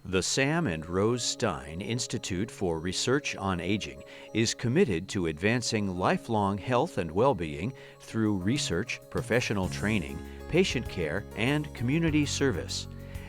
The Sam and Rose Stein Institute for Research on Aging is committed to advancing lifelong health and well-being through research, professional training, patient care, and community service.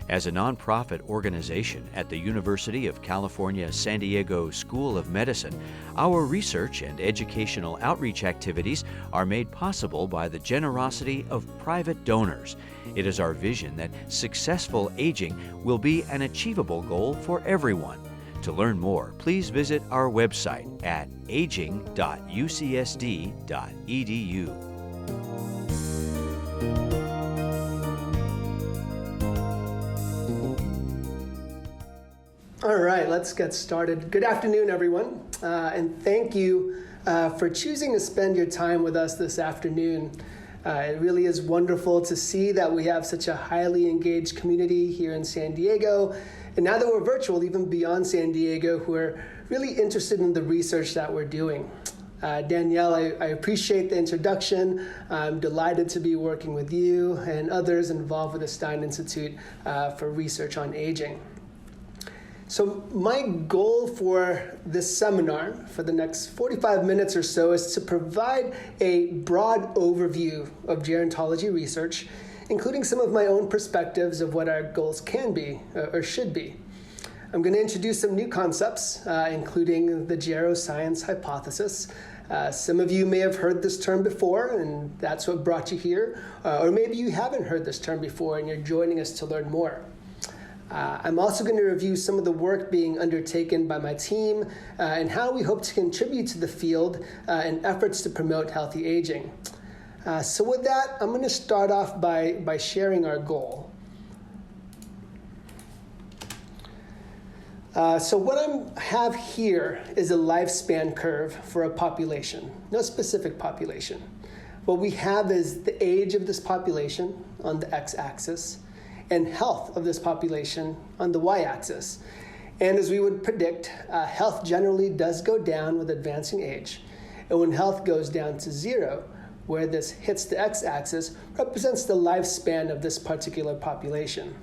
As a nonprofit organization at the University of California, San Diego School of Medicine, our research and educational outreach activities are made possible by the generosity of private donors. It is our vision that successful aging will be an achievable goal for everyone. To learn more, please visit our website at aging.ucsd.edu. All right, let's get started. Good afternoon, everyone, and thank you for choosing to spend your time with us this afternoon. It really is wonderful to see that we have such a highly engaged community here in San Diego, and now that we're virtual, even beyond San Diego, who are really interested in the research that we're doing. Danielle, I appreciate the introduction. I'm delighted to be working with you and others involved with the Stein Institute for research on aging. So my goal for this seminar for the next 45 minutes or so is to provide a broad overview of gerontology research, including some of my own perspectives of what our goals can be or should be. I'm going to introduce some new concepts, including the Geroscience hypothesis. Some of you may have heard this term before, and that's what brought you here. Or maybe you haven't heard this term before and you're joining us to learn more. I'm also going to review some of the work being undertaken by my team and how we hope to contribute to the field in efforts to promote healthy aging. So with that, I'm going to start off by sharing our goal. So what I have here is a lifespan curve for a population, no specific population. What we have is the age of this population on the x-axis, and health of this population on the y-axis. And as we would predict, health generally does go down with advancing age. And when health goes down to 0, where this hits the x-axis, represents the lifespan of this particular population.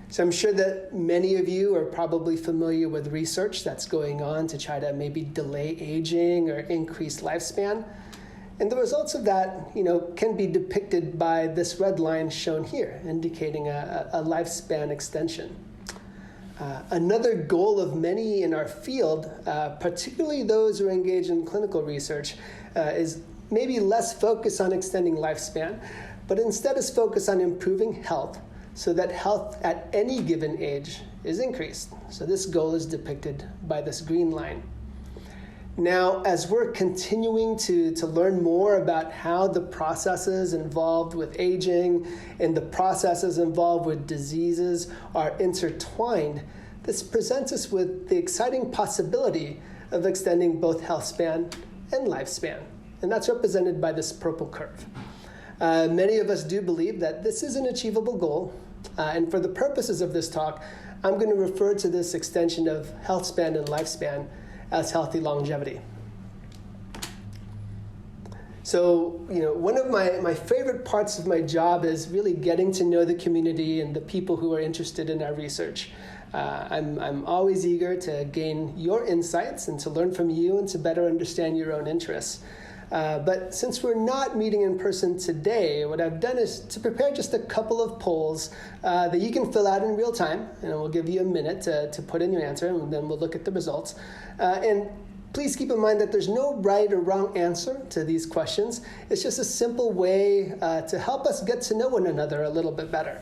So I'm sure that many of you are probably familiar with research that's going on to try to maybe delay aging or increase lifespan. And the results of that, can be depicted by this red line shown here, indicating a lifespan extension. Another goal of many in our field, particularly those who are engaged in clinical research, is maybe less focus on extending lifespan, but instead is focus on improving health so that health at any given age is increased. So this goal is depicted by this green line. Now, as we're continuing to learn more about how the processes involved with aging and the processes involved with diseases are intertwined, this presents us with the exciting possibility of extending both health span and lifespan. And that's represented by this purple curve. Many of us do believe that this is an achievable goal. And for the purposes of this talk, I'm going to refer to this extension of health span and lifespan as healthy longevity. So, one of my favorite parts of my job is really getting to know the community and the people who are interested in our research. I'm always eager to gain your insights and to learn from you and to better understand your own interests. But since we're not meeting in person today, what I've done is to prepare just a couple of polls that you can fill out in real time, and we'll give you a minute to put in your answer, and then we'll look at the results. And please keep in mind that there's no right or wrong answer to these questions. It's just a simple way to help us get to know one another a little bit better.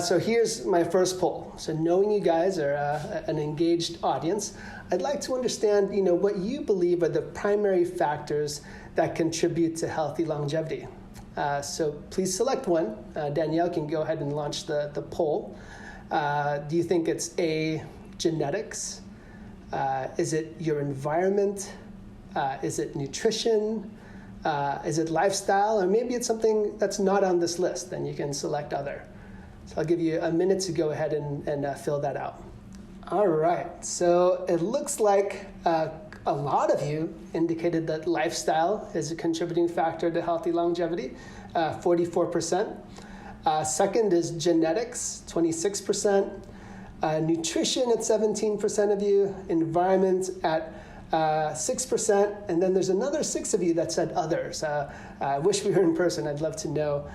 So here's my first poll. So knowing you guys are an engaged audience, I'd like to understand, what you believe are the primary factors that contribute to healthy longevity. So please select one. Danielle can go ahead and launch the poll. Do you think it's A, genetics? Is it your environment? Is it nutrition? Is it lifestyle? Or maybe it's something that's not on this list, then you can select other. So I'll give you a minute to go ahead and fill that out. All right, so it looks like a lot of you indicated that lifestyle is a contributing factor to healthy longevity, 44%. Second is genetics, 26%. nutrition at 17% of you, environment at 6%, and then there's another 6 of you that said others. I wish we were in person. I'd love to know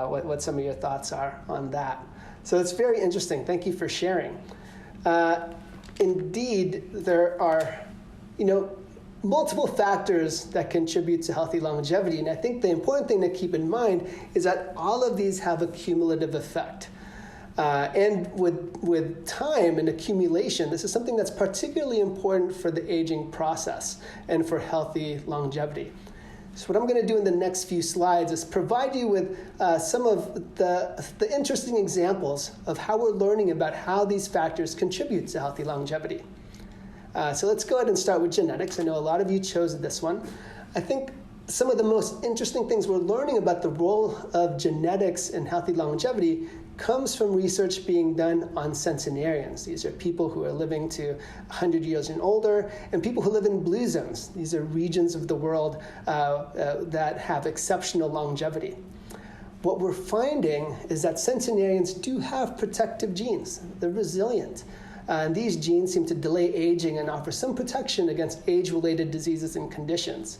what some of your thoughts are on that. So it's very interesting. Thank you for sharing. Indeed, there are, multiple factors that contribute to healthy longevity, and I think the important thing to keep in mind is that all of these have a cumulative effect. And with time and accumulation, this is something that's particularly important for the aging process and for healthy longevity. So what I'm going to do in the next few slides is provide you with some of the interesting examples of how we're learning about how these factors contribute to healthy longevity. So let's go ahead and start with genetics. I know a lot of you chose this one. I think some of the most interesting things we're learning about the role of genetics in healthy longevity comes from research being done on centenarians. These are people who are living to 100 years and older, and people who live in blue zones. These are regions of the world that have exceptional longevity. What we're finding is that centenarians do have protective genes. They're resilient. And these genes seem to delay aging and offer some protection against age-related diseases and conditions.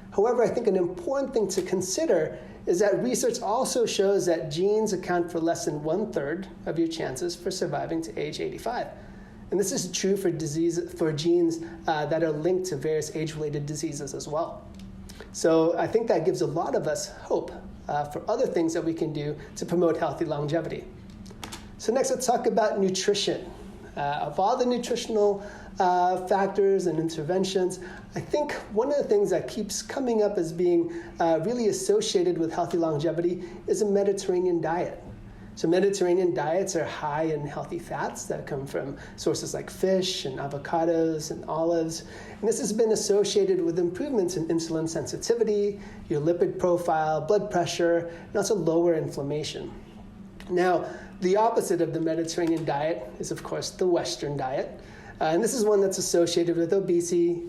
However, I think an important thing to consider is that research also shows that genes account for less than 1/3 of your chances for surviving to age 85. And this is true for genes that are linked to various age-related diseases as well. So I think that gives a lot of us hope for other things that we can do to promote healthy longevity. So next, let's talk about nutrition. Of all the nutritional factors and interventions, I think one of the things that keeps coming up as being really associated with healthy longevity is a Mediterranean diet. So Mediterranean diets are high in healthy fats that come from sources like fish and avocados and olives. And this has been associated with improvements in insulin sensitivity, your lipid profile, blood pressure, and also lower inflammation. Now, the opposite of the Mediterranean diet is, of course, the Western diet. And this is one that's associated with obesity,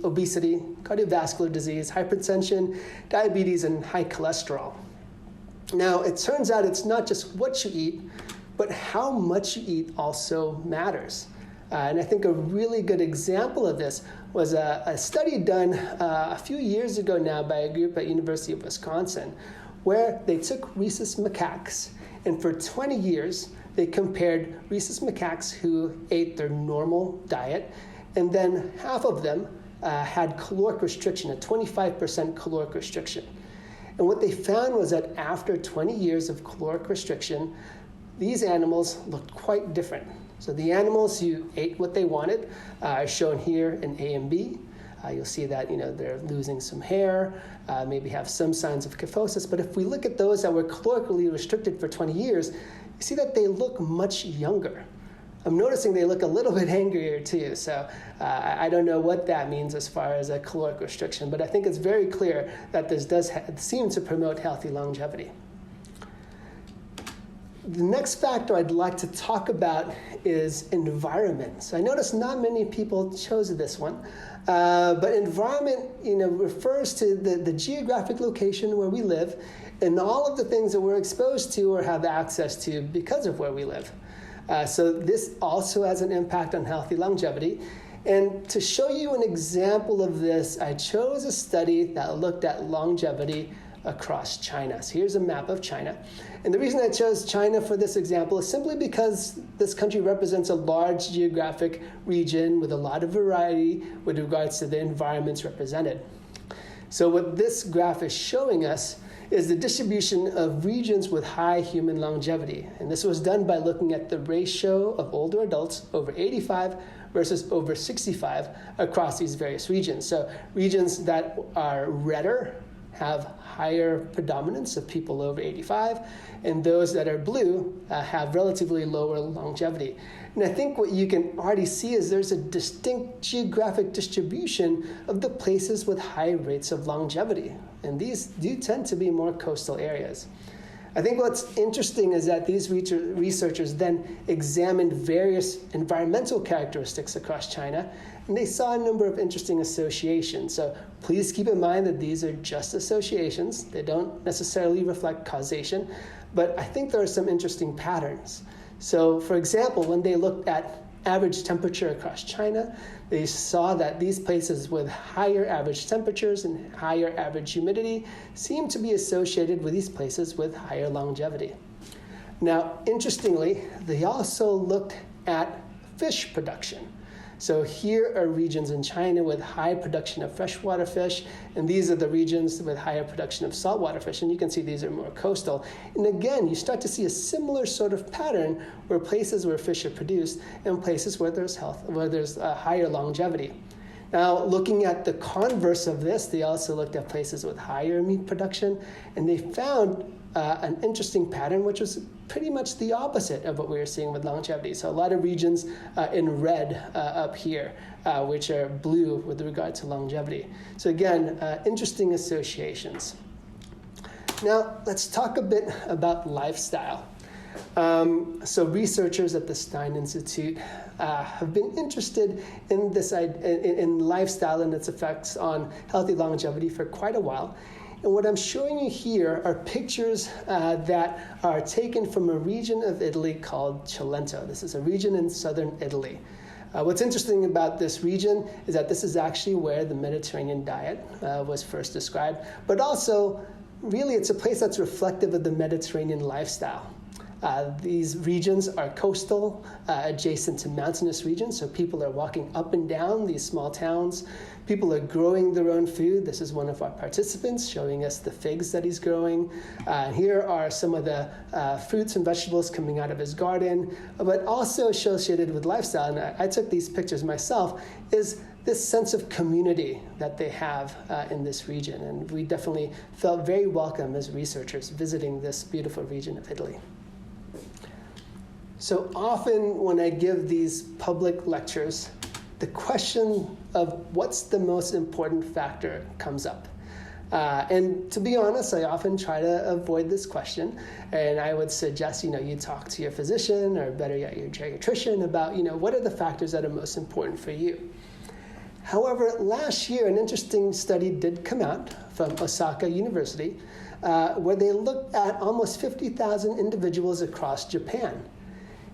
cardiovascular disease, hypertension, diabetes, and high cholesterol. Now, it turns out it's not just what you eat, but how much you eat also matters. And I think a really good example of this was a study done a few years ago now by a group at University of Wisconsin, where they took rhesus macaques, and for 20 years, they compared rhesus macaques who ate their normal diet, and then half of them had caloric restriction, a 25% caloric restriction. And what they found was that after 20 years of caloric restriction, these animals looked quite different. So the animals who ate what they wanted are shown here in A and B. You'll see that they're losing some hair, maybe have some signs of kyphosis. But if we look at those that were calorically restricted for 20 years, you see that they look much younger. I'm noticing they look a little bit angrier too. So I don't know what that means as far as a caloric restriction, but I think it's very clear that this does seem to promote healthy longevity. The next factor I'd like to talk about is environment. So I noticed not many people chose this one, but environment, refers to the geographic location where we live and all of the things that we're exposed to or have access to because of where we live. So this also has an impact on healthy longevity. And to show you an example of this, I chose a study that looked at longevity across China. So here's a map of China. And the reason I chose China for this example is simply because this country represents a large geographic region with a lot of variety with regards to the environments represented. So what this graph is showing us is the distribution of regions with high human longevity. And this was done by looking at the ratio of older adults over 85 versus over 65 across these various regions. So regions that are redder have higher predominance of people over 85, and those that are blue have relatively lower longevity. And I think what you can already see is there's a distinct geographic distribution of the places with high rates of longevity, and these do tend to be more coastal areas. I think what's interesting is that these researchers then examined various environmental characteristics across China, and they saw a number of interesting associations. So please keep in mind that these are just associations. They don't necessarily reflect causation, but I think there are some interesting patterns. So for example, when they looked at average temperature across China, they saw that these places with higher average temperatures and higher average humidity seem to be associated with these places with higher longevity. Now, interestingly, they also looked at fish production. So here are regions in China with high production of freshwater fish, and these are the regions with higher production of saltwater fish, and you can see these are more coastal. And again, you start to see a similar sort of pattern where places where fish are produced and places where there's higher longevity. Now, looking at the converse of this, they also looked at places with higher meat production, and they found an interesting pattern, which was pretty much the opposite of what we were seeing with longevity. So a lot of regions in red up here, which are blue with regard to longevity. So again, interesting associations. Now, let's talk a bit about lifestyle. So researchers at the Stein Institute have been interested in this in lifestyle and its effects on healthy longevity for quite a while. And what I'm showing you here are pictures that are taken from a region of Italy called Cilento. This is a region in southern Italy. What's interesting about this region is that this is actually where the Mediterranean diet was first described, but also really it's a place that's reflective of the Mediterranean lifestyle. These regions are coastal, adjacent to mountainous regions, so people are walking up and down these small towns. People are growing their own food. This is one of our participants showing us the figs that he's growing. Here are some of the fruits and vegetables coming out of his garden, but also associated with lifestyle, and I took these pictures myself, is this sense of community that they have in this region. And we definitely felt very welcome as researchers visiting this beautiful region of Italy. So often when I give these public lectures, the question of what's the most important factor comes up. And to be honest, I often try to avoid this question. And I would suggest, you talk to your physician or better yet, your geriatrician about, what are the factors that are most important for you. However, last year, an interesting study did come out from Osaka University where they looked at almost 50,000 individuals across Japan.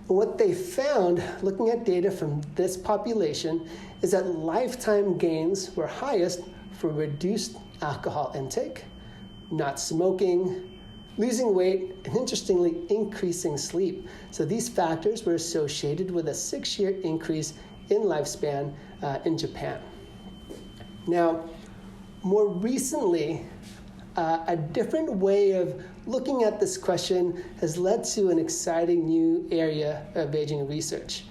And what they found, looking at data from this population, is that lifetime gains were highest for reduced alcohol intake, not smoking, losing weight, and interestingly, increasing sleep. So these factors were associated with a 6-year increase in lifespan in Japan. Now, more recently, a different way of looking at this question has led to an exciting new area of aging research.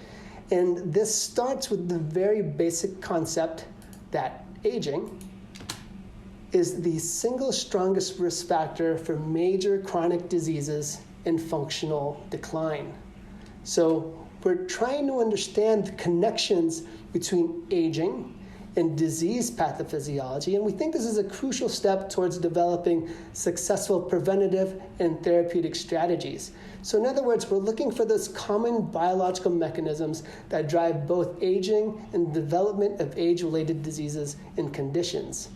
And this starts with the very basic concept that aging is the single strongest risk factor for major chronic diseases and functional decline. So we're trying to understand the connections between aging and disease pathophysiology, and we think this is a crucial step towards developing successful preventative and therapeutic strategies. So in other words, we're looking for those common biological mechanisms that drive both aging and development of age-related diseases and conditions.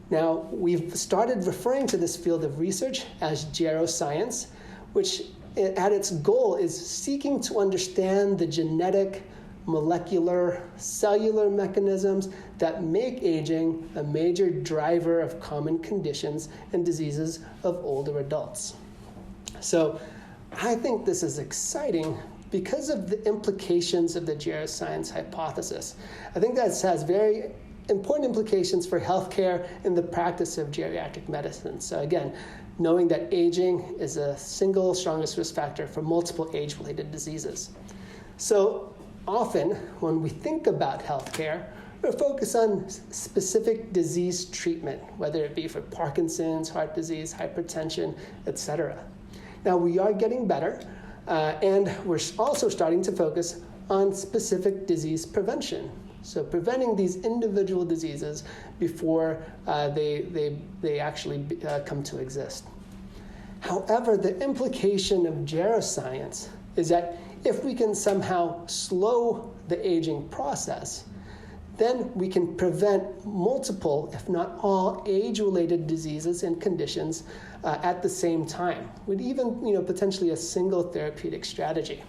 Now, we've started referring to this field of research as geroscience, which at its goal is seeking to understand the genetic, molecular, cellular mechanisms that make aging a major driver of common conditions and diseases of older adults. So I think this is exciting because of the implications of the geroscience hypothesis. I think that has very important implications for healthcare and the practice of geriatric medicine. So again, knowing that aging is a single strongest risk factor for multiple age-related diseases. So often, when we think about healthcare, we're focused on specific disease treatment, whether it be for Parkinson's, heart disease, hypertension, etc. Now, we are getting better, and we're also starting to focus on specific disease prevention. So preventing these individual diseases before they actually come to exist. However, the implication of geroscience is that if we can somehow slow the aging process, then we can prevent multiple, if not all, age-related diseases and conditions at the same time, with even potentially a single therapeutic strategy.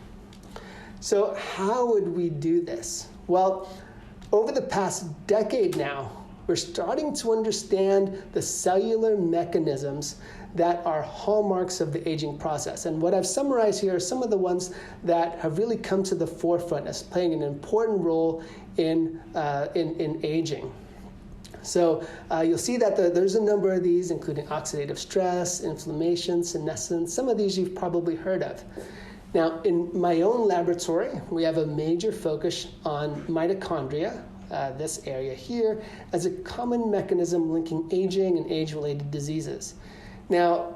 So how would we do this? Well, over the past decade now, we're starting to understand the cellular mechanisms that are hallmarks of the aging process. And what I've summarized here are some of the ones that have really come to the forefront as playing an important role in aging. So you'll see that there's a number of these, including oxidative stress, inflammation, senescence. Some of these you've probably heard of. Now, in my own laboratory, we have a major focus on mitochondria, this area here, as a common mechanism linking aging and age-related diseases. Now,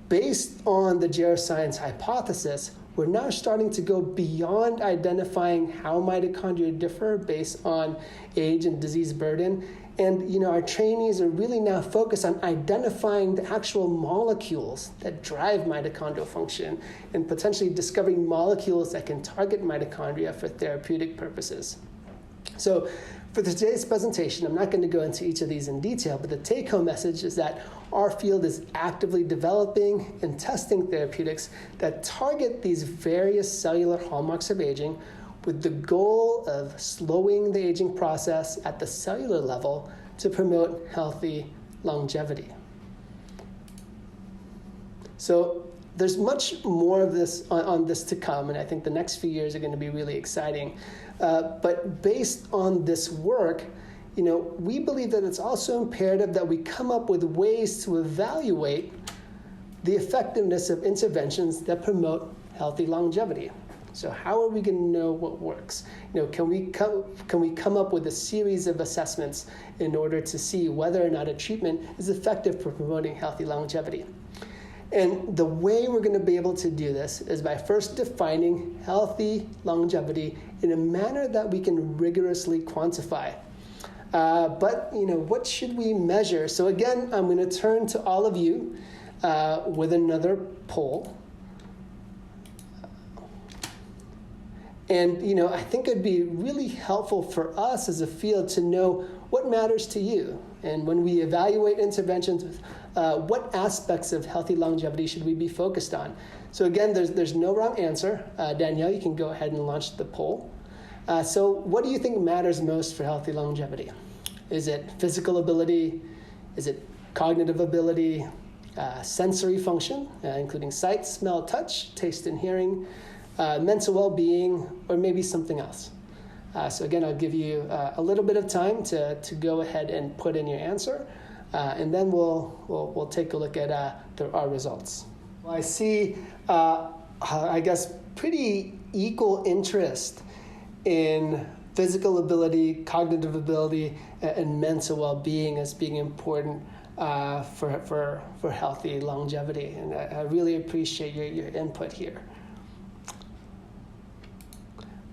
based on the Geroscience hypothesis, we're now starting to go beyond identifying how mitochondria differ based on age and disease burden. And our trainees are really now focused on identifying the actual molecules that drive mitochondrial function and potentially discovering molecules that can target mitochondria for therapeutic purposes. So for today's presentation, I'm not going to go into each of these in detail, but the take-home message is that our field is actively developing and testing therapeutics that target these various cellular hallmarks of aging with the goal of slowing the aging process at the cellular level to promote healthy longevity. So there's much more of this on this to come, and I think the next few years are going to be really exciting. But based on this work, we believe that it's also imperative that we come up with ways to evaluate the effectiveness of interventions that promote healthy longevity. So how are we going to know what works? Can we come up with a series of assessments in order to see whether or not a treatment is effective for promoting healthy longevity? And the way we're going to be able to do this is by first defining healthy longevity in a manner that we can rigorously quantify. But what should we measure? So again, I'm going to turn to all of you with another poll. And I think it'd be really helpful for us as a field to know what matters to you. And when we evaluate interventions, what aspects of healthy longevity should we be focused on? So again, there's no wrong answer. Danielle, you can go ahead and launch the poll. So what do you think matters most for healthy longevity? Is it physical ability? Is it cognitive ability? Sensory function, including sight, smell, touch, taste, and hearing? Mental well-being, or maybe something else. So again, I'll give you a little bit of time to go ahead and put in your answer, and then we'll take a look at our results. Well, I see, I guess, pretty equal interest in physical ability, cognitive ability, and mental well-being as being important for healthy longevity, and I really appreciate your input here.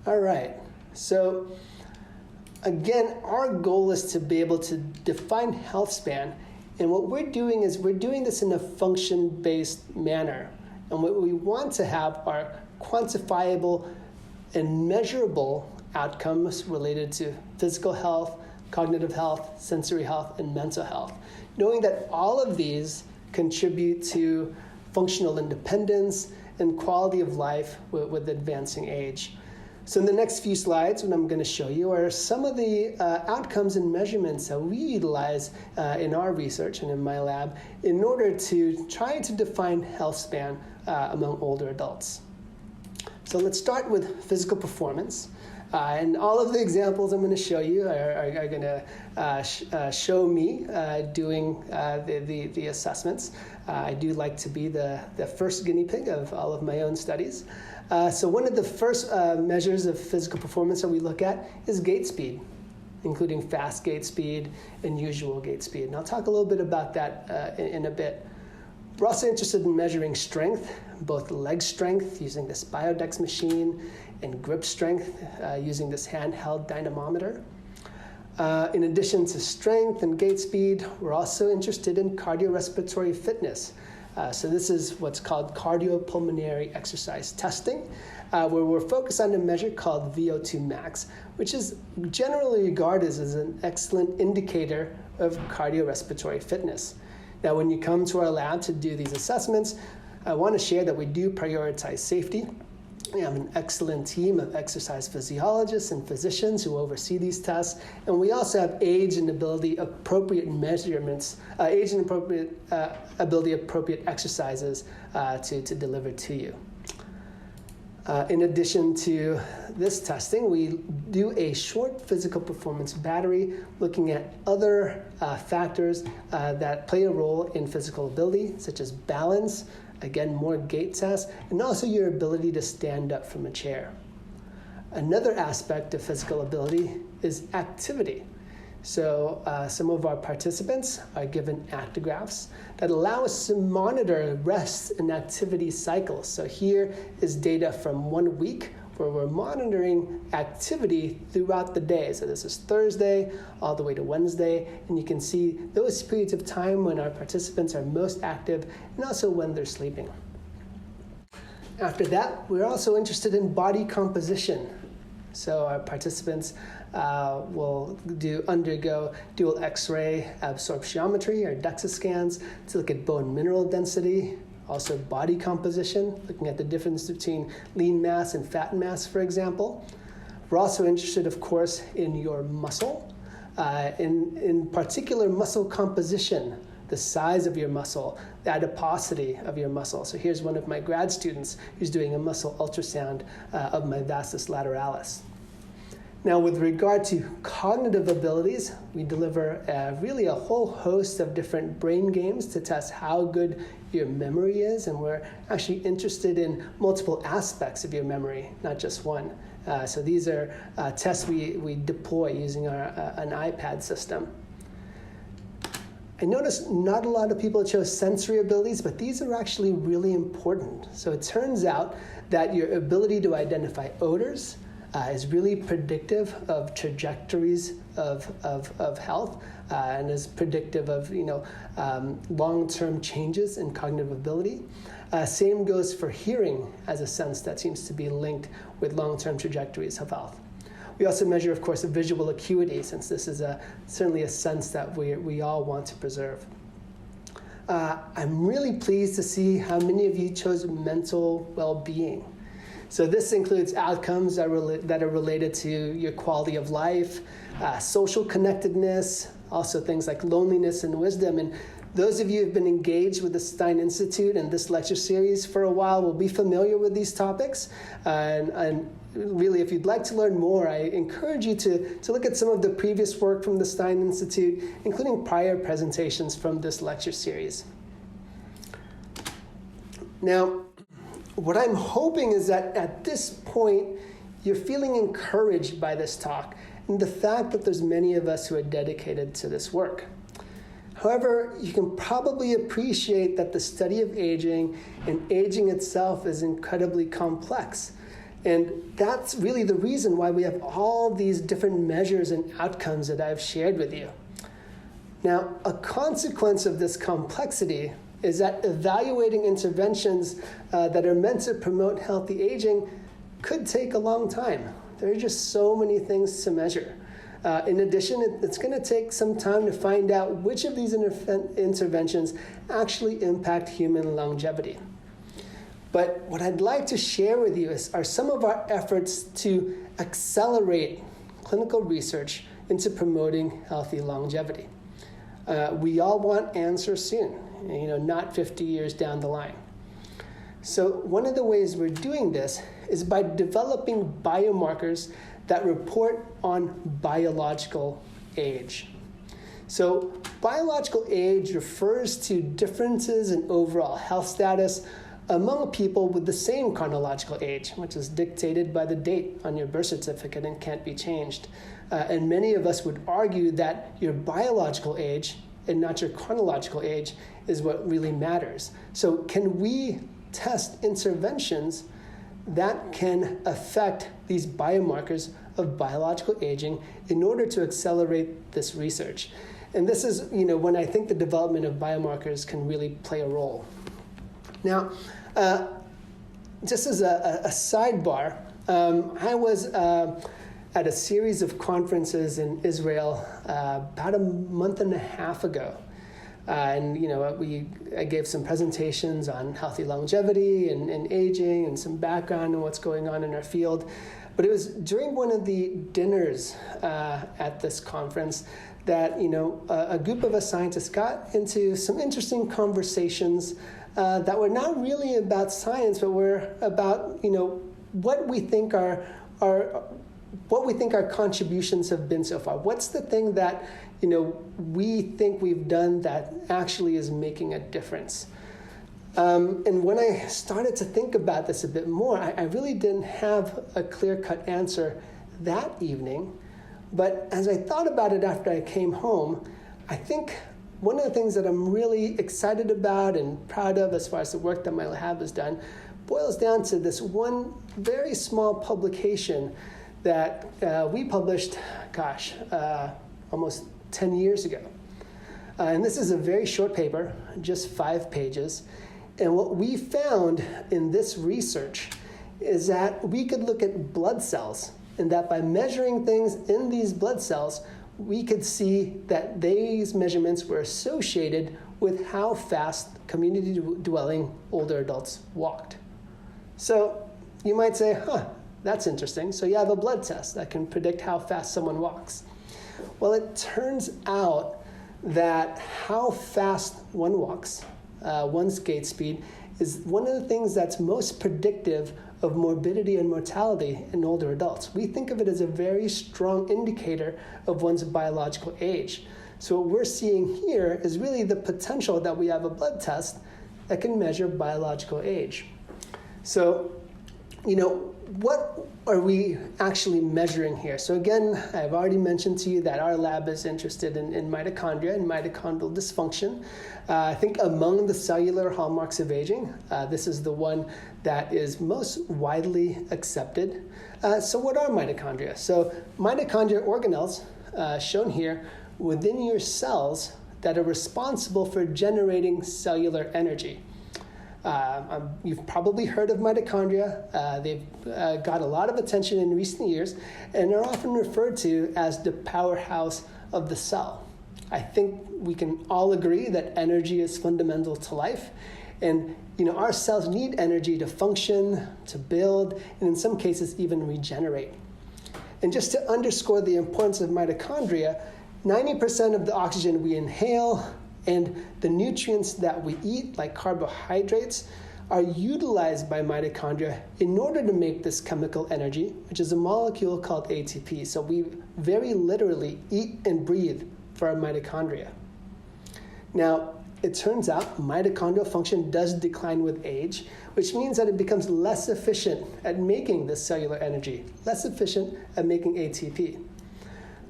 All right, so again, our goal is to be able to define health span, and what we're doing is we're doing this in a function-based manner, and what we want to have are quantifiable and measurable outcomes related to physical health, cognitive health, sensory health, and mental health, knowing that all of these contribute to functional independence and quality of life with advancing age. So in the next few slides, what I'm going to show you are some of the outcomes and measurements that we utilize in our research and in my lab in order to try to define health span among older adults. So let's start with physical performance. And all of the examples I'm going to show you are going to show me doing the assessments. I do like to be the first guinea pig of all of my own studies. So one of the first measures of physical performance that we look at is gait speed, including fast gait speed and usual gait speed. And I'll talk a little bit about that in a bit. We're also interested in measuring strength, both leg strength using this Biodex machine and grip strength using this handheld dynamometer. In addition to strength and gait speed, we're also interested in cardiorespiratory fitness. So this is what's called cardiopulmonary exercise testing, where we're focused on a measure called VO2 max, which is generally regarded as an excellent indicator of cardiorespiratory fitness. Now, when you come to our lab to do these assessments, I want to share that we do prioritize safety. We have an excellent team of exercise physiologists and physicians who oversee these tests, and we also have age and ability appropriate measurements, age and ability appropriate exercises to deliver to you. In addition to this testing, we do a short physical performance battery looking at other factors that play a role in physical ability, such as balance, again, more gait tests, and also your ability to stand up from a chair. Another aspect of physical ability is activity. So some of our participants are given actigraphs that allow us to monitor rest and activity cycles. So here is data from 1 week where we're monitoring activity throughout the day. So this is Thursday all the way to Wednesday, and you can see those periods of time when our participants are most active and also when they're sleeping. After that, we're also interested in body composition. So our participants will undergo dual X-ray absorptiometry or DEXA scans to look at bone mineral density, also body composition, looking at the difference between lean mass and fat mass, for example. We're also interested, of course, in your muscle, in particular muscle composition, the size of your muscle, the adiposity of your muscle. So here's one of my grad students who's doing a muscle ultrasound of my vastus lateralis. Now, with regard to cognitive abilities, we deliver really a whole host of different brain games to test how good your memory is, and we're actually interested in multiple aspects of your memory, not just one. So these are tests we deploy using an iPad system. I noticed not a lot of people chose sensory abilities, but these are actually really important. So it turns out that your ability to identify odors is really predictive of trajectories of health and is predictive of long-term changes in cognitive ability. Same goes for hearing as a sense that seems to be linked with long-term trajectories of health. We also measure, of course, visual acuity, since this is certainly a sense that we all want to preserve. I'm really pleased to see how many of you chose mental well-being. So this includes outcomes that are related to your quality of life, social connectedness, also things like loneliness and wisdom. And those of you who have been engaged with the Stein Institute and this lecture series for a while will be familiar with these topics. And really, if you'd like to learn more, I encourage you to look at some of the previous work from the Stein Institute, including prior presentations from this lecture series. Now, what I'm hoping is that at this point, you're feeling encouraged by this talk and the fact that there's many of us who are dedicated to this work. However, you can probably appreciate that the study of aging and aging itself is incredibly complex. And that's really the reason why we have all these different measures and outcomes that I've shared with you. Now, a consequence of this complexity is that evaluating interventions that are meant to promote healthy aging could take a long time. There are just so many things to measure. In addition, it's going to take some time to find out which of these interventions actually impact human longevity. But what I'd like to share with you are some of our efforts to accelerate clinical research into promoting healthy longevity. We all want answers soon, not 50 years down the line. So one of the ways we're doing this is by developing biomarkers that report on biological age. So biological age refers to differences in overall health status among people with the same chronological age, which is dictated by the date on your birth certificate and can't be changed. And many of us would argue that your biological age and not your chronological age is what really matters. So can we test interventions that can affect these biomarkers of biological aging in order to accelerate this research? And this is, when I think the development of biomarkers can really play a role. Now, just as a sidebar, I was at a series of conferences in Israel about a month and a half ago. I gave some presentations on healthy longevity and aging and some background on what's going on in our field. But it was during one of the dinners at this conference that a group of us scientists got into some interesting conversations that were not really about science, but were about what we think our contributions have been so far. What's the thing that we think we've done that actually is making a difference? And when I started to think about this a bit more, I really didn't have a clear-cut answer that evening. But as I thought about it after I came home, I think one of the things that I'm really excited about and proud of as far as the work that my lab has done boils down to this one very small publication that we published, almost 10 years ago. And this is a very short paper, just 5 pages. And what we found in this research is that we could look at blood cells, and that by measuring things in these blood cells, we could see that these measurements were associated with how fast community-dwelling older adults walked. So you might say, that's interesting. So you have a blood test that can predict how fast someone walks. Well, it turns out that how fast one walks, one's gait speed, is one of the things that's most predictive of morbidity and mortality in older adults. We think of it as a very strong indicator of one's biological age. So what we're seeing here is really the potential that we have a blood test that can measure biological age. So, what are we actually measuring here? So again, I've already mentioned to you that our lab is interested in mitochondria and mitochondrial dysfunction. I think among the cellular hallmarks of aging, this is the one that is most widely accepted. So what are mitochondria? So mitochondria are organelles, shown here, within your cells that are responsible for generating cellular energy. You've probably heard of mitochondria. They've got a lot of attention in recent years and are often referred to as the powerhouse of the cell. I think we can all agree that energy is fundamental to life. And our cells need energy to function, to build, and in some cases even regenerate. And just to underscore the importance of mitochondria, 90% of the oxygen we inhale and the nutrients that we eat, like carbohydrates, are utilized by mitochondria in order to make this chemical energy, which is a molecule called ATP. So we very literally eat and breathe for our mitochondria. Now, it turns out mitochondrial function does decline with age, which means that it becomes less efficient at making this cellular energy, less efficient at making ATP.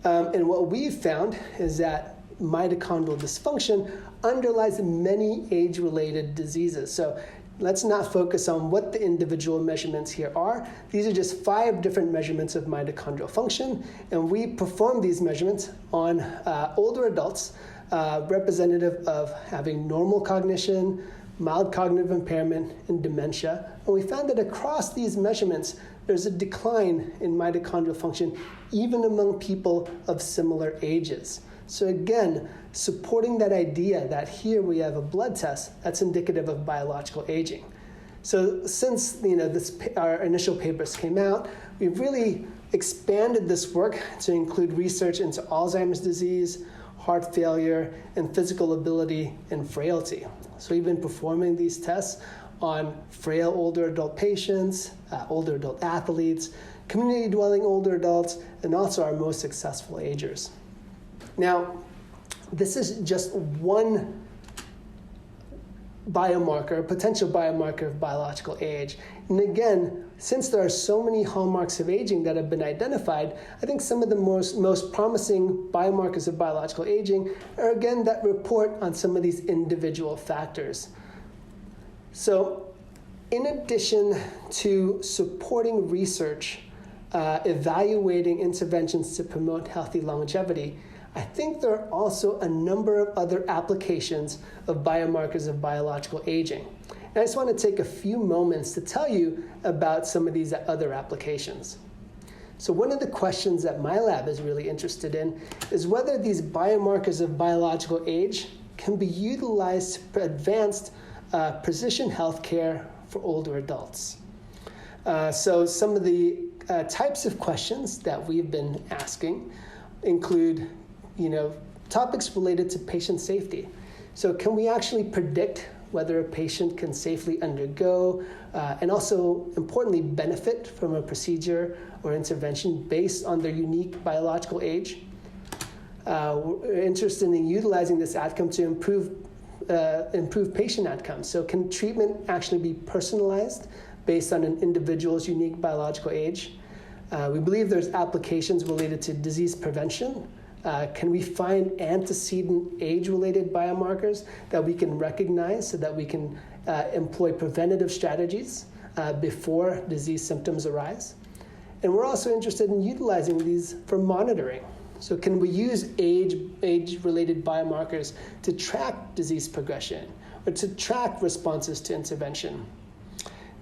And what we've found is that mitochondrial dysfunction underlies many age-related diseases. So let's not focus on what the individual measurements here are. These are just 5 different measurements of mitochondrial function, and we perform these measurements on older adults, representative of having normal cognition, mild cognitive impairment, and dementia. And we found that across these measurements, there's a decline in mitochondrial function even among people of similar ages. So again, supporting that idea that here we have a blood test that's indicative of biological aging. So since our initial papers came out, we've really expanded this work to include research into Alzheimer's disease, heart failure, and physical ability and frailty. So we've been performing these tests on frail older adult patients, older adult athletes, community-dwelling older adults, and also our most successful agers. Now, this is just one biomarker, potential biomarker of biological age. And again, since there are so many hallmarks of aging that have been identified, I think some of the most promising biomarkers of biological aging are, again, that report on some of these individual factors. So, in addition to supporting research, evaluating interventions to promote healthy longevity, I think there are also a number of other applications of biomarkers of biological aging. And I just want to take a few moments to tell you about some of these other applications. So one of the questions that my lab is really interested in is whether these biomarkers of biological age can be utilized for advanced precision healthcare for older adults. So some of the types of questions that we've been asking include, topics related to patient safety. So can we actually predict whether a patient can safely undergo and also, importantly, benefit from a procedure or intervention based on their unique biological age? We're interested in utilizing this outcome to improve patient outcomes. So can treatment actually be personalized based on an individual's unique biological age? We believe there's applications related to disease prevention. Can we find antecedent age-related biomarkers that we can recognize so that we can employ preventative strategies before disease symptoms arise? And we're also interested in utilizing these for monitoring. So can we use age-related biomarkers to track disease progression or to track responses to intervention?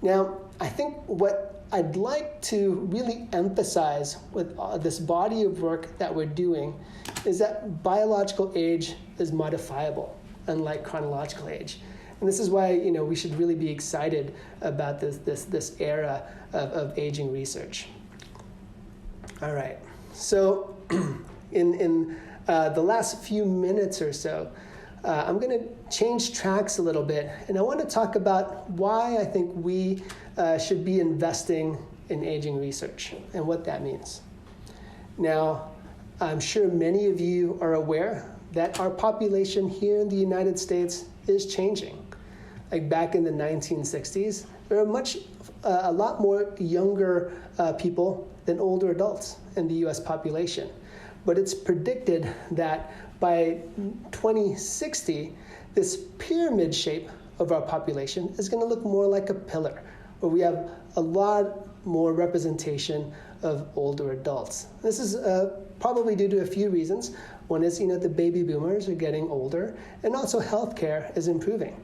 Now, I think what I'd like to really emphasize with this body of work that we're doing is that biological age is modifiable, unlike chronological age. And this is why we should really be excited about this era of aging research. All right, so in the last few minutes or so, I'm going to change tracks a little bit, and I want to talk about why I think we should be investing in aging research and what that means. Now, I'm sure many of you are aware that our population here in the United States is changing. Like back in the 1960s, there are a lot more younger people than older adults in the US population. But it's predicted that by 2060, this pyramid shape of our population is going to look more like a pillar, where we have a lot more representation of older adults. This is probably due to a few reasons. One is, the baby boomers are getting older, and also healthcare is improving.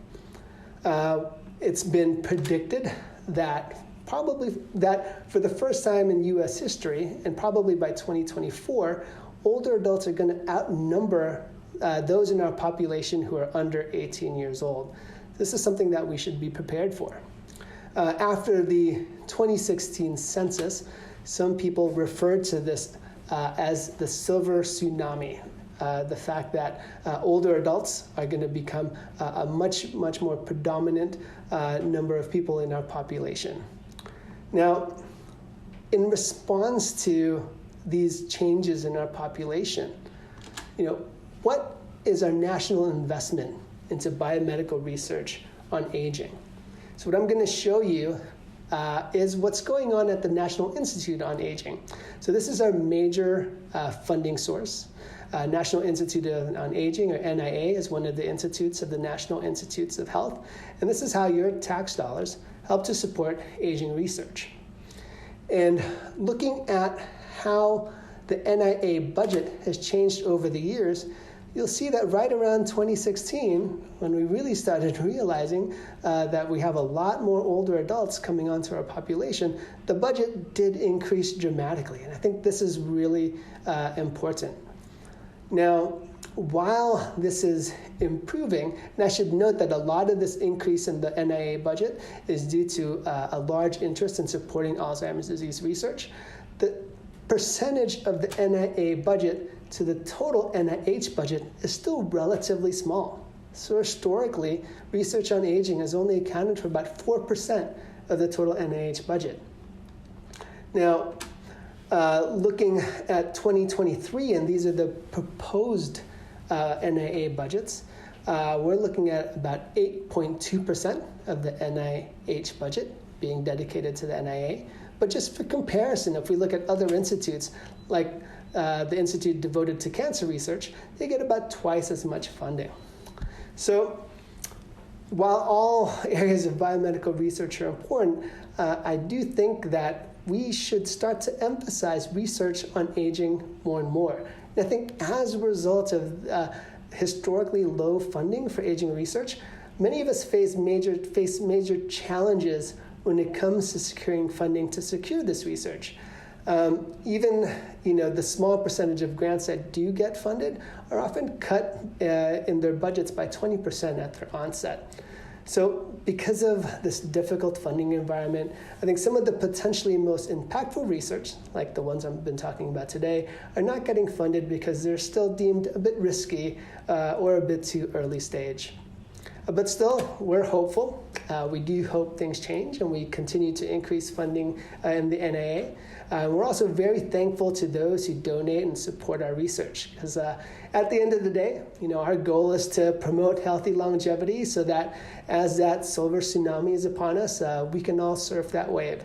It's been predicted that for the first time in U.S. history, and probably by 2024, older adults are going to outnumber those in our population who are under 18 years old. This is something that we should be prepared for. After the 2016 census, some people referred to this as the silver tsunami, the fact that older adults are going to become a much more predominant number of people in our population. Now, in response to these changes in our population, what is our national investment into biomedical research on aging? So what I'm going to show you is what's going on at the National Institute on Aging. So this is our major funding source. National Institute on Aging, or NIA, is one of the institutes of the National Institutes of Health. And this is how your tax dollars help to support aging research. And looking at how the NIA budget has changed over the years, you'll see that right around 2016, when we really started realizing that we have a lot more older adults coming onto our population, the budget did increase dramatically. And I think this is really important. Now, while this is improving, and I should note that a lot of this increase in the NIA budget is due to a large interest in supporting Alzheimer's disease research, the percentage of the NIA budget to the total NIH budget is still relatively small. So historically, research on aging has only accounted for about 4% of the total NIH budget. Now, looking at 2023, and these are the proposed NIA budgets, we're looking at about 8.2% of the NIH budget being dedicated to the NIA. But just for comparison, if we look at other institutes, like the Institute devoted to cancer research, they get about twice as much funding. So while all areas of biomedical research are important, I do think that we should start to emphasize research on aging more and more. And I think as a result of historically low funding for aging research, many of us face major challenges when it comes to securing funding to secure this research. Even the small percentage of grants that do get funded are often cut in their budgets by 20% at their onset. So because of this difficult funding environment, I think some of the potentially most impactful research, like the ones I've been talking about today, are not getting funded because they're still deemed a bit risky or a bit too early stage. But still, we're hopeful. We do hope things change and we continue to increase funding in the NIA. We're also very thankful to those who donate and support our research because at the end of the day, our goal is to promote healthy longevity so that as that silver tsunami is upon us, we can all surf that wave.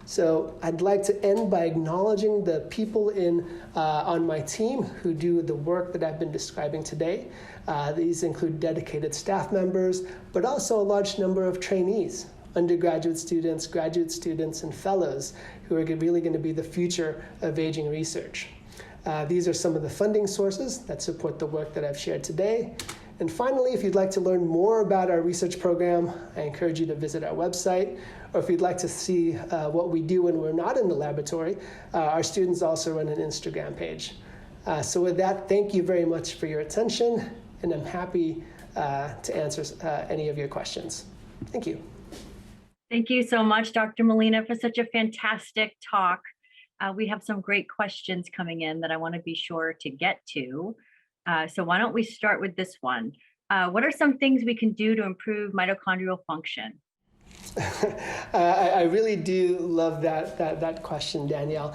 So I'd like to end by acknowledging the people on my team who do the work that I've been describing today. These include dedicated staff members, but also a large number of trainees, undergraduate students, graduate students, and fellows who are really going to be the future of aging research. These are some of the funding sources that support the work that I've shared today. And finally, if you'd like to learn more about our research program, I encourage you to visit our website. Or if you'd like to see what we do when we're not in the laboratory, our students also run an Instagram page. So with that, thank you very much for your attention, and I'm happy to answer any of your questions. Thank you. Thank you so much, Dr. Molina, for such a fantastic talk. We have some great questions coming in that I want to be sure to get to. So why don't we start with this one? What are some things we can do to improve mitochondrial function? I really do love that question, Danielle.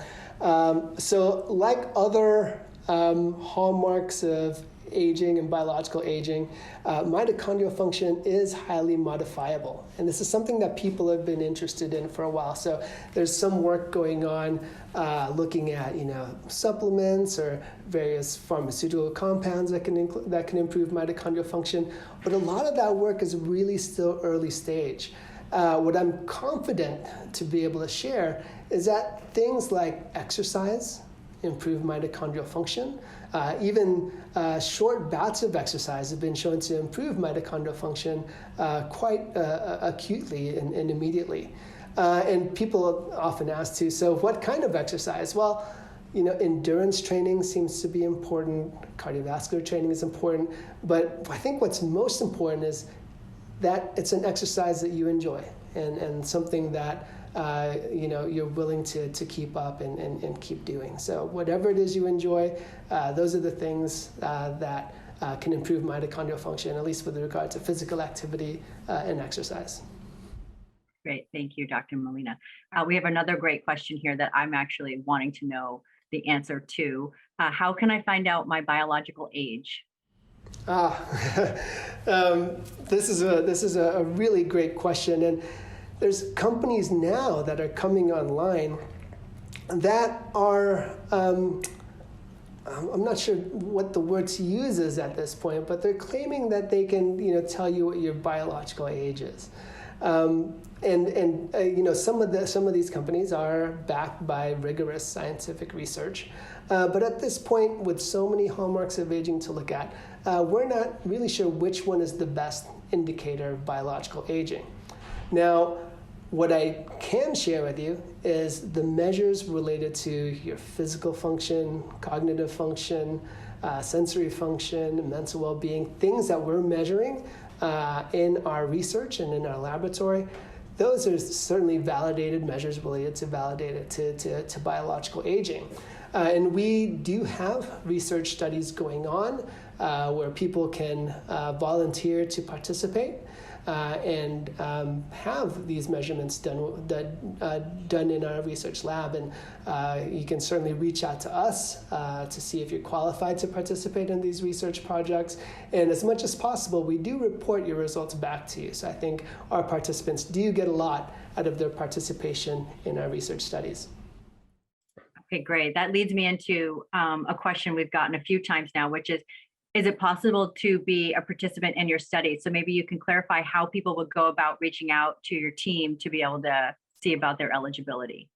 So like other hallmarks of aging and biological aging, mitochondrial function is highly modifiable. And this is something that people have been interested in for a while. So there's some work going on looking at supplements or various pharmaceutical compounds that can improve mitochondrial function. But a lot of that work is really still early stage. What I'm confident to be able to share is that things like exercise improve mitochondrial function. Even short bouts of exercise have been shown to improve mitochondrial function quite acutely and immediately. And people often ask too, so what kind of exercise? Well, endurance training seems to be important, cardiovascular training is important, but I think what's most important is that it's an exercise that you enjoy and something that you're willing to keep up and keep doing. So whatever it is you enjoy, those are the things that can improve mitochondrial function, at least with regard to physical activity and exercise. Great, thank you, Dr. Molina. We have another great question here that I'm actually wanting to know the answer to. How can I find out my biological age? This is a really great question, and there's companies now that are coming online that are I'm not sure what the word to use is at this point, but they're claiming that they can tell you what your biological age is. Some of these companies are backed by rigorous scientific research. But at this point, with so many hallmarks of aging to look at, we're not really sure which one is the best indicator of biological aging. Now, what I can share with you is the measures related to your physical function, cognitive function, sensory function, mental well-being, things that we're measuring in our research and in our laboratory. Those are certainly validated measures related to biological aging. And we do have research studies going on where people can volunteer to participate and have these measurements done in our research lab. And you can certainly reach out to us to see if you're qualified to participate in these research projects. And as much as possible, we do report your results back to you. So I think our participants do get a lot out of their participation in our research studies. Okay, great. That leads me into a question we've gotten a few times now, which is it possible to be a participant in your study? So maybe you can clarify how people would go about reaching out to your team to be able to see about their eligibility.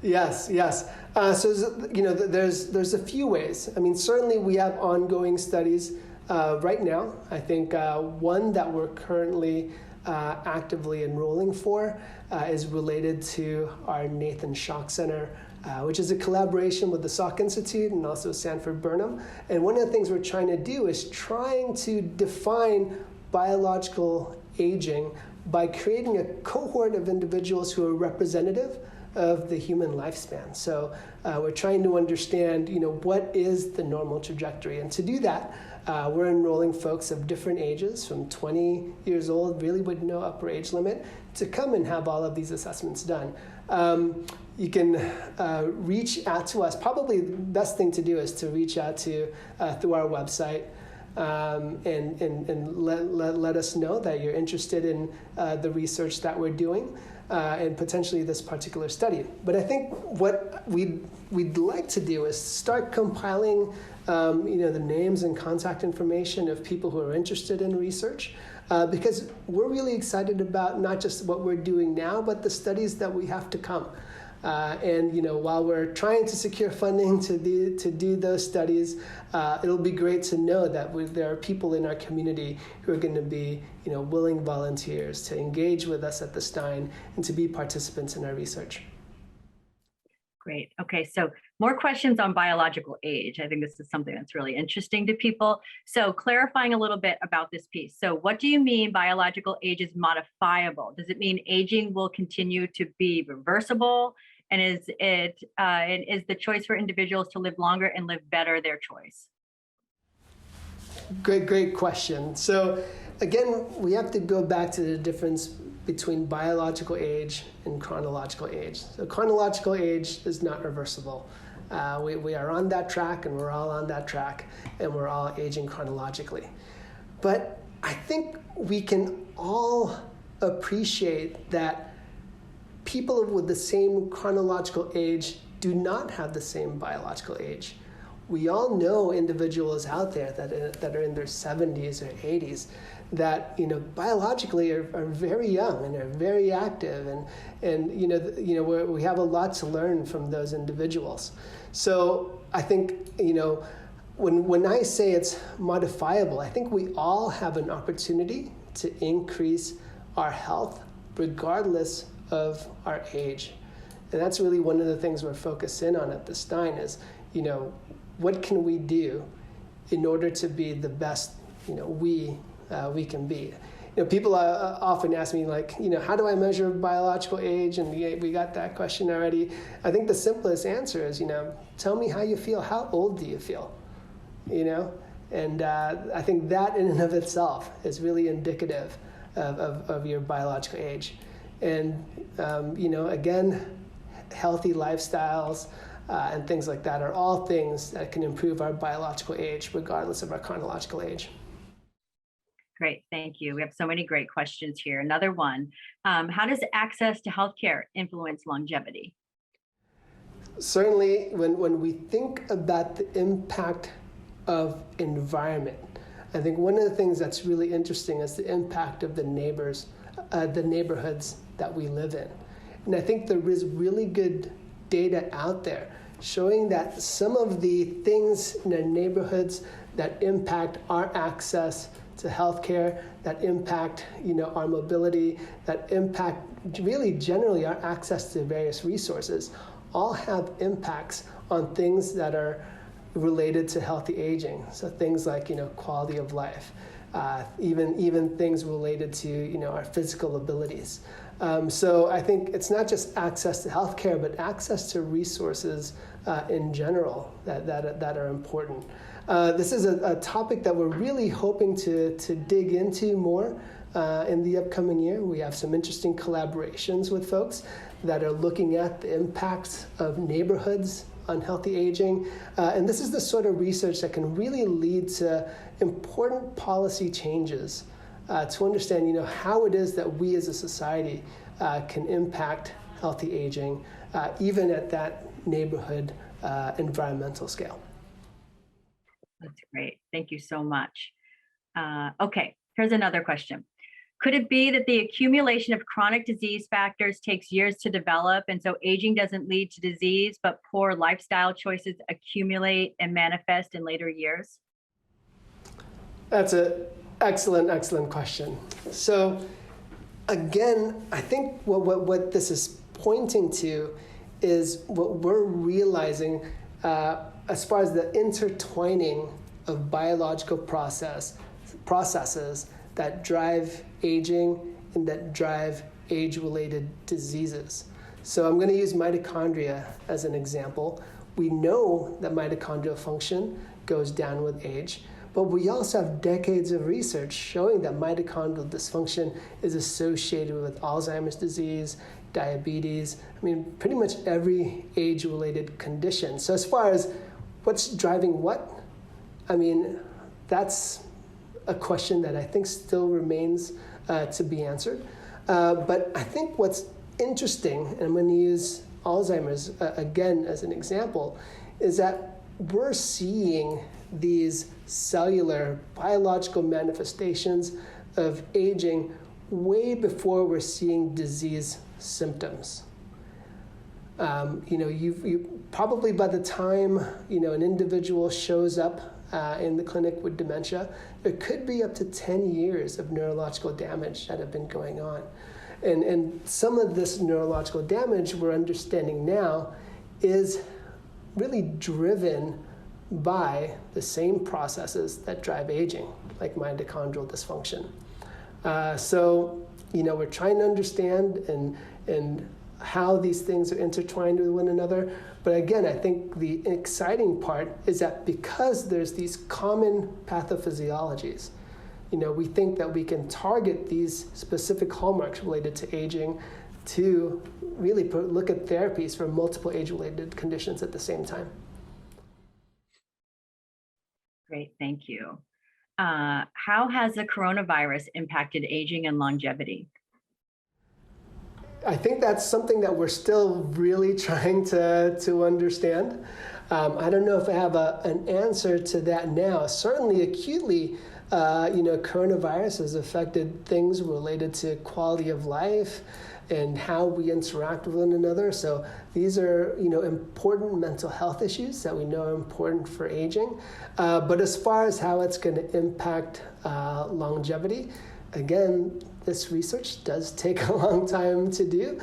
Yes. So there's a few ways. I mean, certainly we have ongoing studies right now. I think one that we're currently actively enrolling for is related to our Nathan Shock Center, which is a collaboration with the Salk Institute and also Sanford Burnham. And one of the things we're trying to do is trying to define biological aging by creating a cohort of individuals who are representative of the human lifespan. So we're trying to understand, what is the normal trajectory? And to do that, we're enrolling folks of different ages, from 20 years old, really with no upper age limit, to come and have all of these assessments done. You can reach out to us. Probably the best thing to do is to reach out to through our website and let us know that you're interested in the research that we're doing and potentially this particular study. But I think what we'd like to do is start compiling the names and contact information of people who are interested in research, because we're really excited about not just what we're doing now, but the studies that we have to come. While we're trying to secure funding to do those studies, it'll be great to know that there are people in our community who are going to be, willing volunteers to engage with us at the Stein and to be participants in our research. Great. Okay, so more questions on biological age. I think this is something that's really interesting to people. So clarifying a little bit about this piece. So what do you mean biological age is modifiable? Does it mean aging will continue to be reversible? And is the choice for individuals to live longer and live better their choice? Great question. So again, we have to go back to the difference between biological age and chronological age. So chronological age is not reversible. We are on that track, and we're all on that track, and we're all aging chronologically. But I think we can all appreciate that people with the same chronological age do not have the same biological age. We all know individuals out there that are in their 70s or 80s that biologically are very young and are very active, and we have a lot to learn from those individuals. So I think when I say it's modifiable, I think we all have an opportunity to increase our health regardless of our age, and that's really one of the things we're focused in on at the Stein is what can we do in order to be the best we can be. People often ask me, how do I measure biological age? And we got that question already. I think the simplest answer is, tell me how you feel. How old do you feel? And I think that in and of itself is really indicative of your biological age. And, again, healthy lifestyles and things like that are all things that can improve our biological age regardless of our chronological age. Great, thank you. We have so many great questions here. Another one, how does access to healthcare influence longevity? Certainly, when we think about the impact of environment, I think one of the things that's really interesting is the impact of the neighborhoods that we live in. And I think there is really good data out there showing that some of the things in our neighborhoods that impact our access to healthcare, that impact our mobility, that impact really generally our access to various resources, all have impacts on things that are related to healthy aging. So things like quality of life, even things related to our physical abilities. So I think it's not just access to healthcare, but access to resources in general that are important. This is a topic that we're really hoping to dig into more in the upcoming year. We have some interesting collaborations with folks that are looking at the impacts of neighborhoods on healthy aging. And this is the sort of research that can really lead to important policy changes to understand how it is that we as a society can impact healthy aging, even at that neighborhood environmental scale. That's great. Thank you so much. Okay, here's another question. Could it be that the accumulation of chronic disease factors takes years to develop, and so aging doesn't lead to disease, but poor lifestyle choices accumulate and manifest in later years? That's an excellent question. So again, I think what this is pointing to is what we're realizing as far as the intertwining of biological processes that drive aging and that drive age-related diseases. So I'm going to use mitochondria as an example. We know that mitochondrial function goes down with age, but we also have decades of research showing that mitochondrial dysfunction is associated with Alzheimer's disease, diabetes, pretty much every age-related condition. So as far as what's driving what, that's a question that I think still remains to be answered. But I think what's interesting, and I'm going to use Alzheimer's again as an example, is that we're seeing these cellular biological manifestations of aging way before we're seeing disease symptoms. You probably by the time an individual shows up in the clinic with dementia, there could be up to 10 years of neurological damage that have been going on. And some of this neurological damage we're understanding now is really driven by the same processes that drive aging, like mitochondrial dysfunction. So we're trying to understand and how these things are intertwined with one another. But again, I think the exciting part is that because there's these common pathophysiologies, we think that we can target these specific hallmarks related to aging to really look at therapies for multiple age-related conditions at the same time. Great, thank you. How has the coronavirus impacted aging and longevity? I think that's something that we're still really trying to understand. I don't know if I have an answer to that now. Certainly acutely, coronavirus has affected things related to quality of life and how we interact with one another. So these are, important mental health issues that we know are important for aging. But as far as how it's going to impact longevity, again, this research does take a long time to do.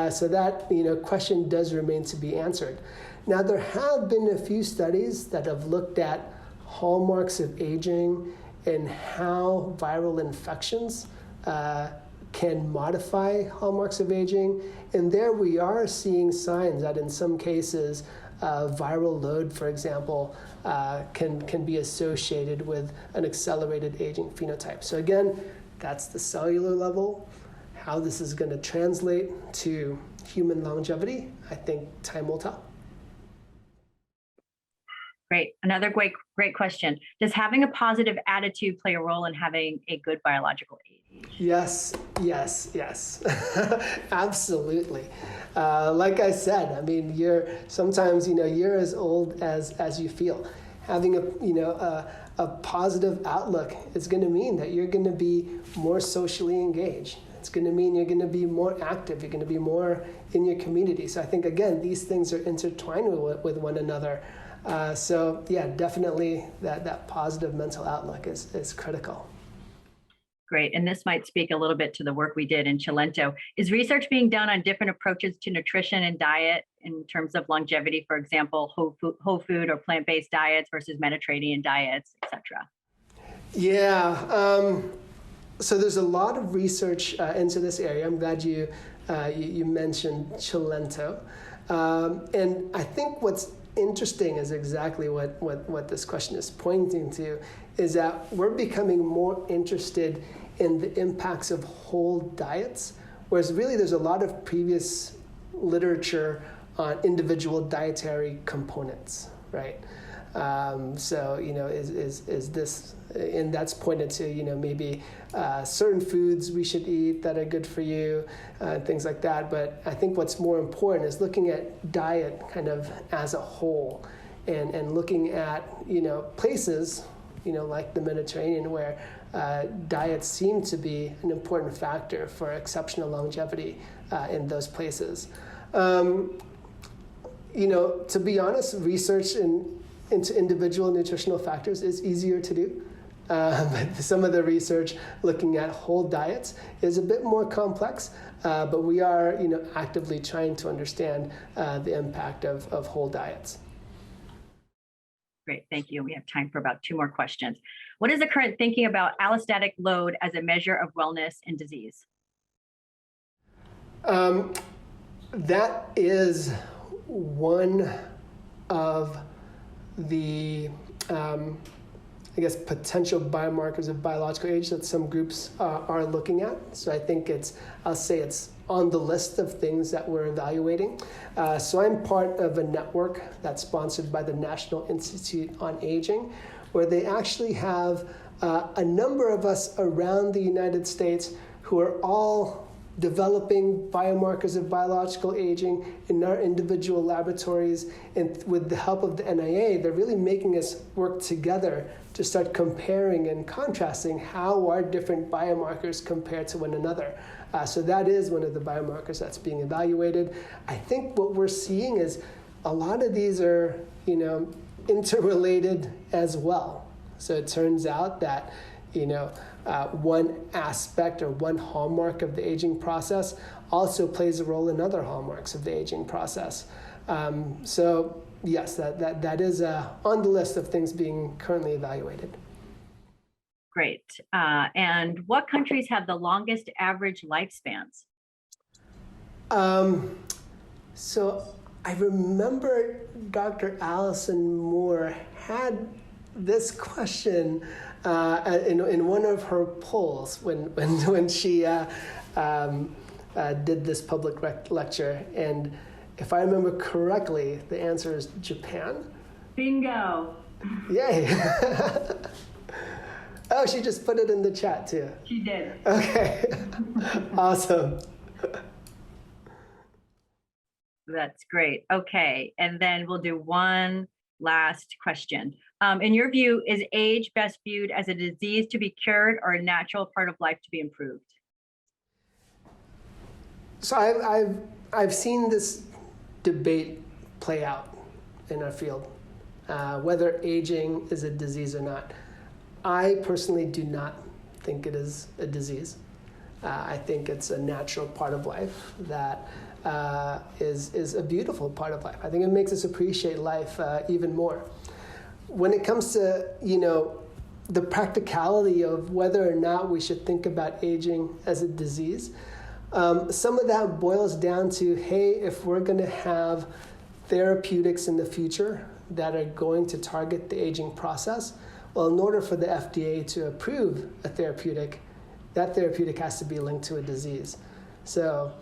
So that, question does remain to be answered. Now, there have been a few studies that have looked at hallmarks of aging and how viral infections can modify hallmarks of aging. And there we are seeing signs that in some cases, viral load, for example, can be associated with an accelerated aging phenotype. So again, that's the cellular level. How this is going to translate to human longevity, I think time will tell. Great. Another great question. Does having a positive attitude play a role in having a good biological age? Yes. Absolutely. Like I said, you're sometimes, you're as old as you feel. Having a positive outlook is going to mean that you're going to be more socially engaged. It's going to mean you're going to be more active. You're going to be more in your community. So I think, again, these things are intertwined with one another. So yeah, definitely that positive mental outlook is critical. Great. And this might speak a little bit to the work we did in Cilento. Is research being done on different approaches to nutrition and diet in terms of longevity, for example, whole food or plant-based diets versus Mediterranean diets, et cetera? Yeah. So there's a lot of research into this area. I'm glad you mentioned Cilento. And I think what's interesting is exactly what this question is pointing to, is that we're becoming more interested in the impacts of whole diets, whereas really there's a lot of previous literature on individual dietary components, right? So, is this, and that's pointed to, maybe certain foods we should eat that are good for you, things like that. But I think what's more important is looking at diet kind of as a whole and looking at, places, like the Mediterranean where diets seem to be an important factor for exceptional longevity in those places. To be honest, research into individual nutritional factors is easier to do. But some of the research looking at whole diets is a bit more complex, but we are actively trying to understand the impact of whole diets. Great, thank you. We have time for about 2 more questions. What is the current thinking about allostatic load as a measure of wellness and disease? That is one of the, potential biomarkers of biological age that some groups are looking at. So I think I'll say it's on the list of things that we're evaluating. So I'm part of a network that's sponsored by the National Institute on Aging, where they actually have a number of us around the United States who are all developing biomarkers of biological aging in our individual laboratories. And with the help of the NIA, they're really making us work together to start comparing and contrasting how our different biomarkers compare to one another. So that is one of the biomarkers that's being evaluated. I think what we're seeing is a lot of these are, interrelated as well. So it turns out that, one aspect or one hallmark of the aging process also plays a role in other hallmarks of the aging process. So yes, that is on the list of things being currently evaluated. Great. And what countries have the longest average lifespans? So I remember Dr. Allison Moore had this question in one of her polls when she did this public lecture. And if I remember correctly, the answer is Japan. Bingo. Yay. Oh, she just put it in the chat too. She did. Okay. Awesome. That's great. Okay. And then we'll do one last question. In your view, is age best viewed as a disease to be cured or a natural part of life to be improved? So I've seen this debate play out in our field, whether aging is a disease or not. I personally do not think it is a disease. I think it's a natural part of life that is a beautiful part of life. I think it makes us appreciate life even more. When it comes to, the practicality of whether or not we should think about aging as a disease, some of that boils down to, hey, if we're going to have therapeutics in the future that are going to target the aging process, well, in order for the FDA to approve a therapeutic, that therapeutic has to be linked to a disease. So,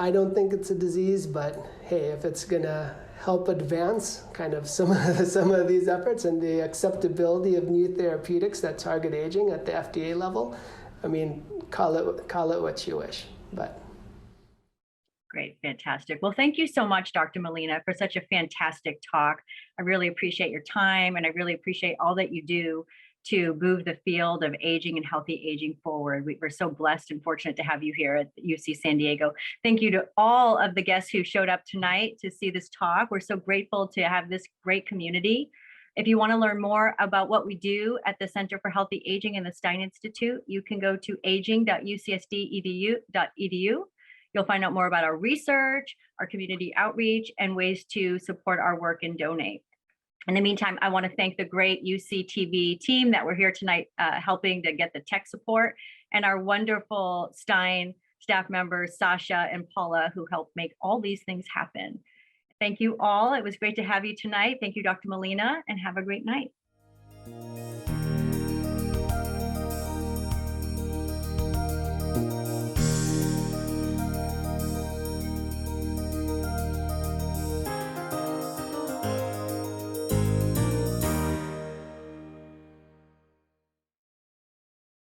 I don't think it's a disease, but hey, if it's going to help advance kind of some of these efforts and the acceptability of new therapeutics that target aging at the FDA level, call it what you wish. But great, fantastic. Well, thank you so much, Dr. Molina, for such a fantastic talk. I really appreciate your time, and I really appreciate all that you do to move the field of aging and healthy aging forward. We're so blessed and fortunate to have you here at UC San Diego. Thank you to all of the guests who showed up tonight to see this talk. We're so grateful to have this great community. If you want to learn more about what we do at the Center for Healthy Aging and the Stein Institute, you can go to aging.ucsd.edu. You'll find out more about our research, our community outreach, and ways to support our work and donate. In the meantime, I want to thank the great UCTV team that were here tonight helping to get the tech support, and our wonderful Stein staff members, Sasha and Paula, who helped make all these things happen. Thank you all. It was great to have you tonight. Thank you, Dr. Molina, and have a great night.